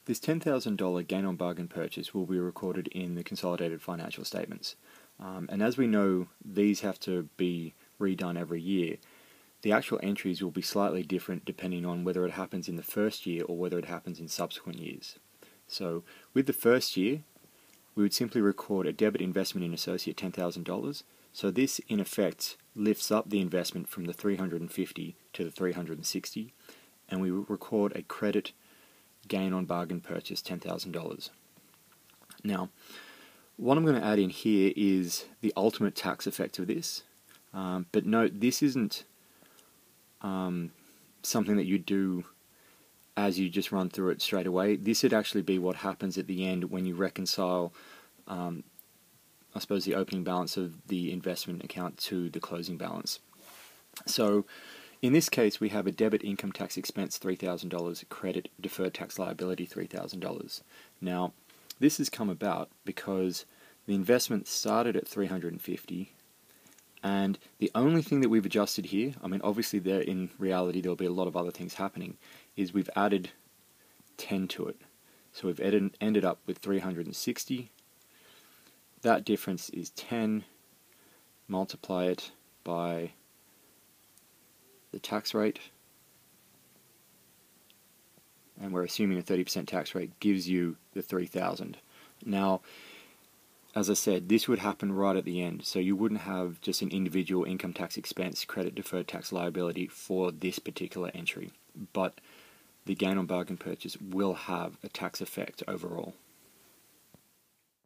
This $10,000 gain on bargain purchase will be recorded in the consolidated financial statements. And as we know, these have to be redone every year. The actual entries will be slightly different depending on whether it happens in the first year or whether it happens in subsequent years. So with the first year, we would simply record a debit investment in associate $10,000. So this in effect lifts up the investment from the $350 to the $360, and we will record a credit gain on bargain purchase $10,000. Now, what I'm going to add in here is the ultimate tax effect of this. But note, this isn't something that you do as you just run through it straight away. This would actually be what happens at the end when you reconcile, I suppose, the opening balance of the investment account to the closing balance. So in this case, we have a debit income tax expense $3,000, credit deferred tax liability $3,000. Now, this has come about because the investment started at $350, and the only thing that we've adjusted here, I mean, obviously there in reality there'll be a lot of other things happening, is we've added 10 to it. So we've ended up with 360. That difference is 10. Multiply it by the tax rate, and we're assuming a 30% tax rate, gives you the 3,000. Now, as I said, this would happen right at the end, so you wouldn't have just an individual income tax expense, credit deferred tax liability for this particular entry, but the gain on bargain purchase will have a tax effect overall.